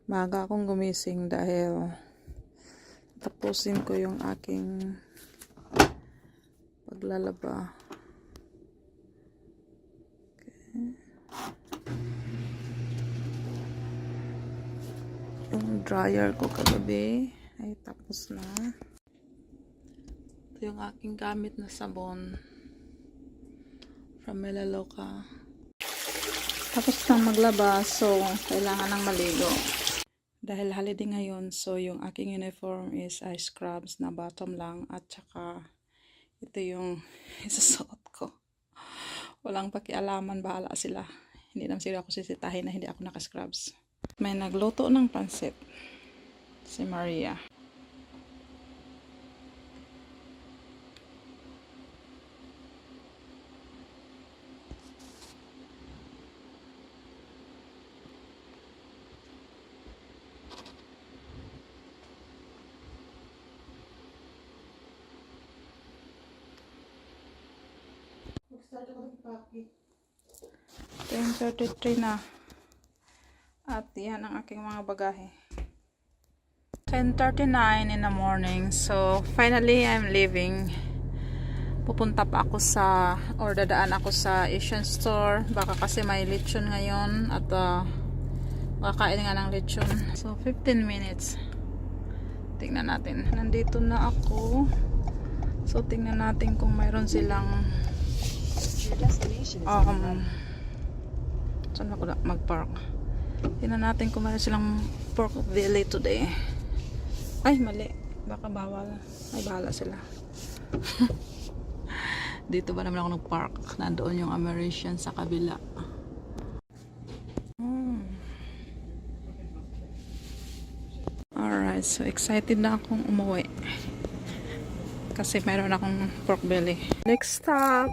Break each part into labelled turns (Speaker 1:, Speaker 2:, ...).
Speaker 1: Maaga akong gumising dahil tapusin ko yung aking paglalaba. Okay. Yung dryer ko kagabi ay tapos na. Ito yung aking gamit na sabon from Melaleuca. Tapos na maglaba, so kailangan ng maligo. Dahil holiday ngayon, so yung aking uniform is eye scrubs na bottom lang at saka ito yung isusuot ko. Walang pakialaman, bahala sila. Hindi naman sila ako sisitahin na hindi ako naka-scrubs. May nagluto ng pansit. Si Maria.
Speaker 2: Mag-start ako ng
Speaker 1: 10:33 na. At yan ang aking mga bagahe. 10:39 in the morning. So, finally, I'm leaving. Pupunta pa ako or dadaan ako sa Asian store. Baka kasi may lechon ngayon. At makakain nga ng lechon. So, 15 minutes. Tingnan natin. Nandito na ako. So, tingnan natin kung mayroon silang saan ako mag-park. Tingnan natin kung mayroon silang pork belly today. Ay, mali. Baka bawal. Ay, bahala sila. Dito ba naman ako nag-park? Nandoon yung American sa kabila. Alright, so excited na akong umuwi. Kasi mayroon akong pork belly. Next stop.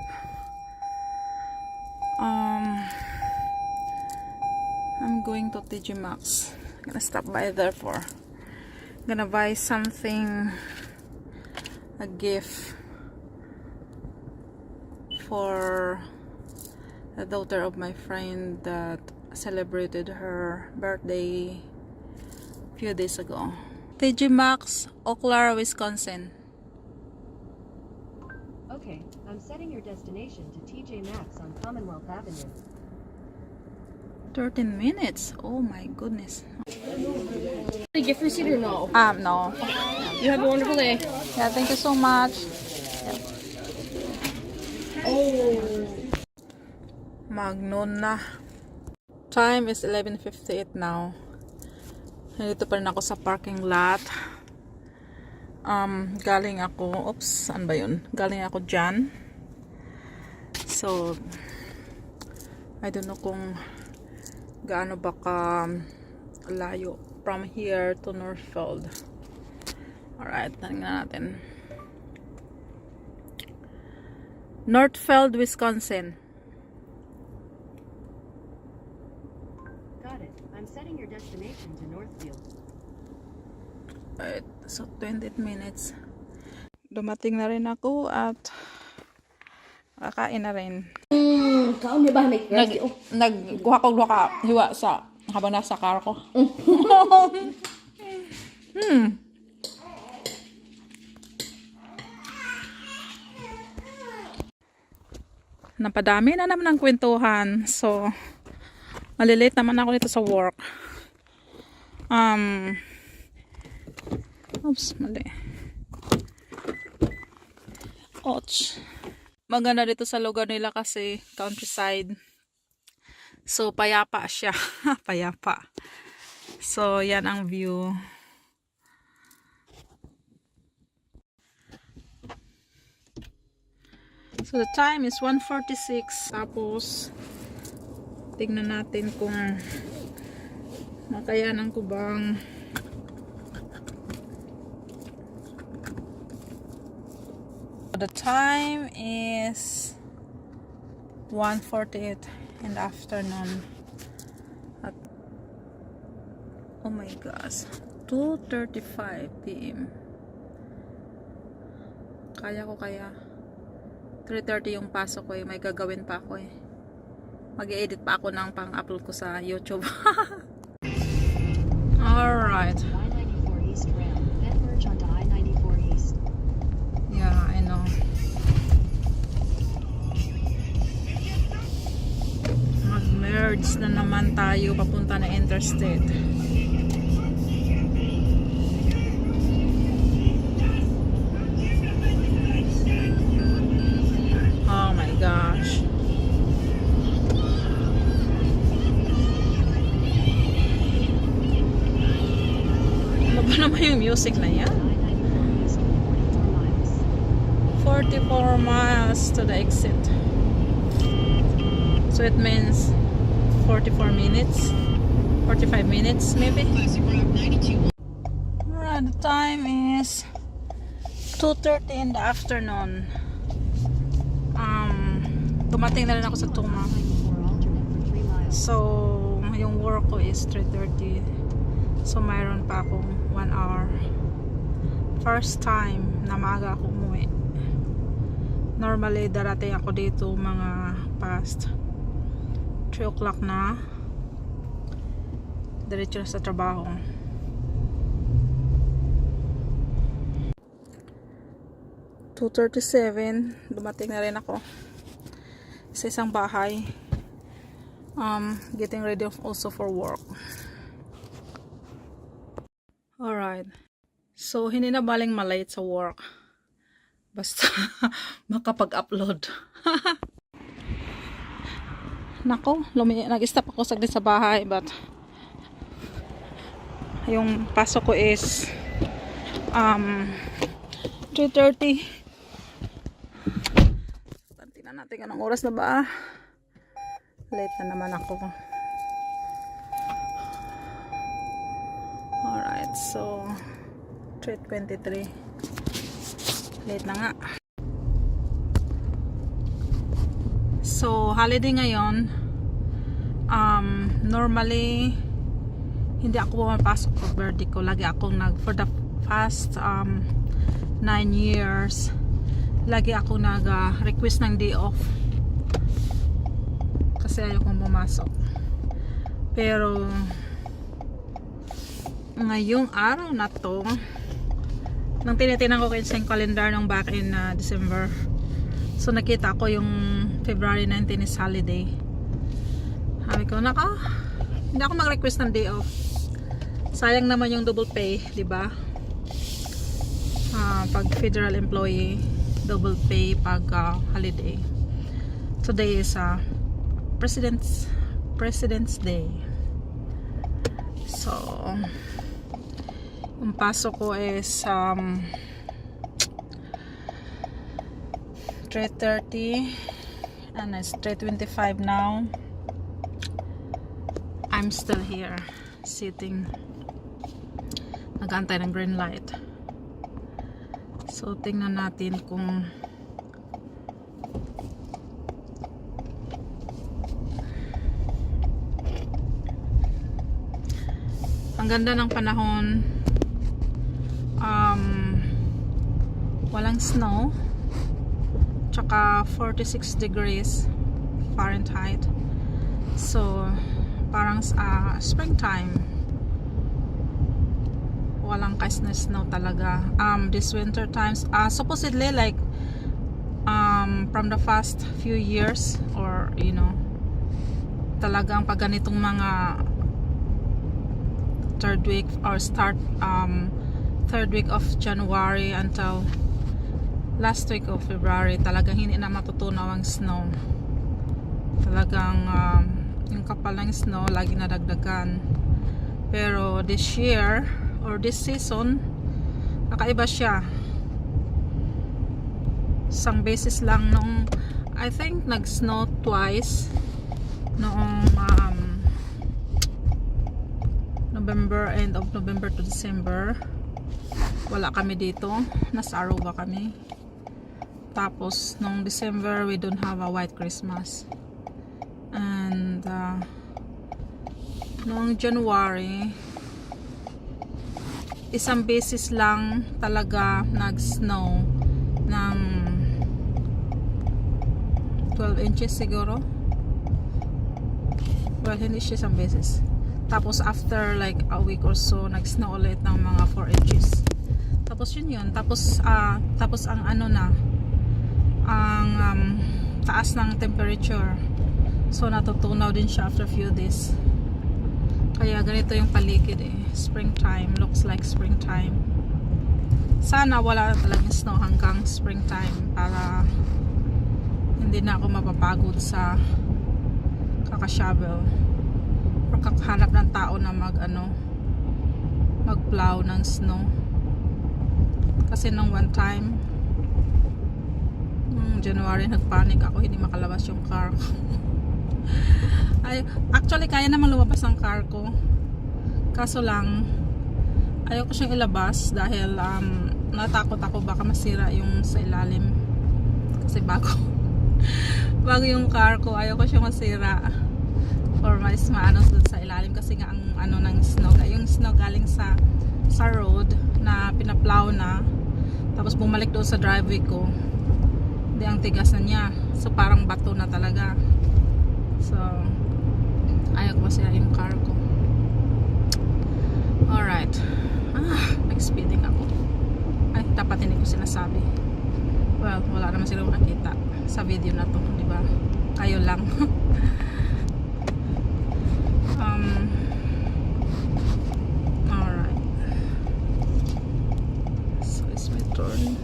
Speaker 1: I'm going to TJ Maxx. Gonna stop by there gonna buy something, a gift for the daughter of my friend that celebrated her birthday a few days ago. TJ Maxx, Eau Claire, Wisconsin.
Speaker 3: Okay, I'm setting your destination to TJ Maxx on Commonwealth Avenue.
Speaker 1: 13 minutes. Oh my goodness.
Speaker 2: A gift receipt or no?
Speaker 1: No.
Speaker 2: You have a wonderful day.
Speaker 1: Yeah, thank you so much.
Speaker 2: Oh.
Speaker 1: Magnoon na. Time is 11:58 now. Nandito pa rin ako sa parking lot. Galing ako, saan ba yun? Galing ako dyan. So, I don't know kung gaano ba ka layo from here to Northfield. Alright, tingnan natin. Northfield, Wisconsin.
Speaker 3: Got it. I'm setting your destination to Northfield.
Speaker 1: Alright, so 20 minutes. Dumating na rin ako at kakain na rin.
Speaker 2: Kaon ba may crush?
Speaker 1: Nagkuha ko hiwa sa habang nasa car ko. Napadami na naman ang kwentuhan. So, malilate naman ako dito sa work. Mali. Ouch. Maganda dito sa lugar nila kasi countryside. So, payapa siya. Payapa. So, yan ang view. So, the time is 1:46. Tapos, tignan natin kung makayanan ko bang the time is 1:48 in the afternoon. At oh my gosh, 2:35 p.m. Kaya ko kaya 3:30 yung pasok ko eh. May gagawin pa ako eh. Mag-edit pa ako ng pang-upload ko sa YouTube. naman tayo papunta na interstate. Oh my gosh. Ano ba naman yung music na yan? 44 miles to the exit. So it means 44 minutes, 45 minutes maybe. Alright, the time is 2:30 in the afternoon. Dumating na rin ako sa Tuma. So, yung work ko is 3:30. So, mayroon pa akong 1 hour. First time na maaga ako umuwi. Normally, darating ako dito mga past 3 o'clock na. Diretso na sa trabaho. (2:37) dumating na rin ako sa isang bahay. Getting ready also for work. Alright. So, hindi na baling malate sa work. Basta makapag-upload. Nako, nag-stop ako saglit sa bahay, but yung pasok ko is 3:30. Tingnan natin anong oras na ba. Late na naman ako. Alright, so 3:23. Late na nga. So, holiday ngayon. Normally hindi ako pumapasok pag birthday ko. Lagi akong for the past 9 years lagi ako request ng day off kasi ayokong pumasok. Pero ngayong araw na to, nang tinitingnan ko sa calendar ng back in December, so nakita ko yung February 19 is holiday. Sabi ko, naka, hindi ako mag-request ng day off. Sayang naman yung double pay, di ba? Pag federal employee, double pay pag holiday. Today is President's Day. So, yung pasok ko is 3:30 and it's 3:25 now. I'm still here sitting, nag-aantay ng green light. So, tingnan natin kung ang ganda ng panahon. Walang snow, tsaka 46 degrees Fahrenheit. So, parang springtime. Walang snow talaga. This winter times, supposedly like from the past few years, or talagang pag ganitong mga third week or start third week of January until last week of February, talagang hindi na matutunaw ang snow. Talagang yung kapal ng snow lagi nadagdagan. Pero this year or this season, nakaiba siya. Isang beses lang noong, I think nag-snow twice noong November, end of November to December. Wala kami dito, nasa Aruba kami. Tapos noong December, we don't have a white Christmas. And noong January, isang beses lang talaga nag-snow ng 12 inches siguro. Well, hindi siya isang beses. Tapos after like a week or so, nag-snow ulit ng mga 4 inches. Tapos yun. Tapos ang ang taas ng temperature. So natutunaw din siya after few days. Kaya ganito yung paligid eh. Springtime. Looks like springtime. Sana wala na talagang snow hanggang springtime para hindi na ako mapapagod sa kakashovel or kakahanap ng tao na mag-plow ng snow. Kasi nung one time January nagpanic ako, hindi makalabas yung car ko. Actually kaya naman lumabas ang car ko, kaso lang ayaw ko siyang ilabas dahil natakot ako baka masira yung sa ilalim kasi bago yung car ko, ayaw ko siyang masira or maano sa ilalim kasi nga ang ng snow, yung snow galing sa road na pinaplow na tapos bumalik doon sa driveway ko, hindi, ang tigas na niya, so parang bato na talaga, so ayaw ko masira yung car ko. Alright, nag-speeding ako. Ay, dapat hindi ko sinasabi. Well, wala naman sila makakita sa video na to, di ba? Kayo lang. Alright. So, it's my turn.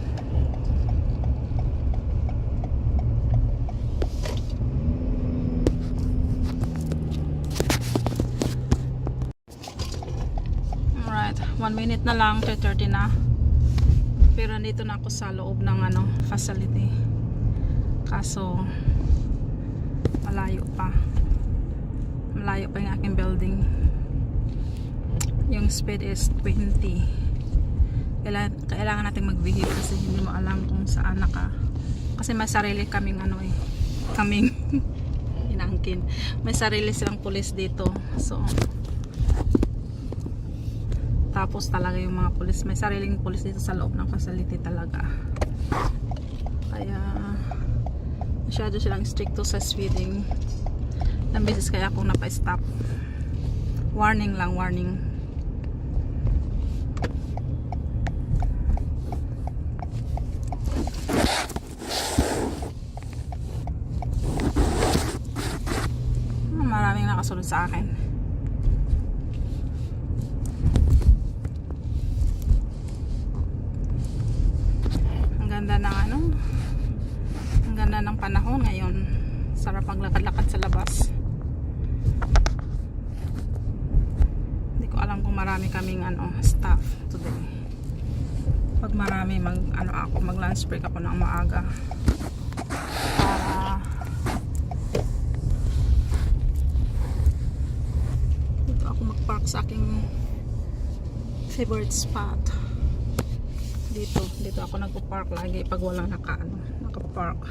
Speaker 1: Alright, 1 minute na lang, 3:30 na. Pero nandito na ako sa loob ng facility. Kaso malayo pa yung aking building. Yung speed is 20. Kailangan natin mag-behave kasi hindi mo alam kung saan kasi may sarili kaming kaming inangkin, may sarili silang pulis dito, so tapos talaga yung mga pulis, may sariling pulis dito sa loob ng facility talaga, kaya masyado silang stricto sa speeding. Ilang beses kaya akong napa-stop, warning lang, warning. Maraming nakasunod sa akin. Ang ganda ng ang ganda ng panahon ngayon. Sarap maglakad-lakad sa labas. Hindi ko alam kung marami kaming staff today. Pag marami mag-lunch break ako ng maaga. Dito ako mag-park sa aking favorite spot. Dito ako nagpo-park lagi pag walang naka-park.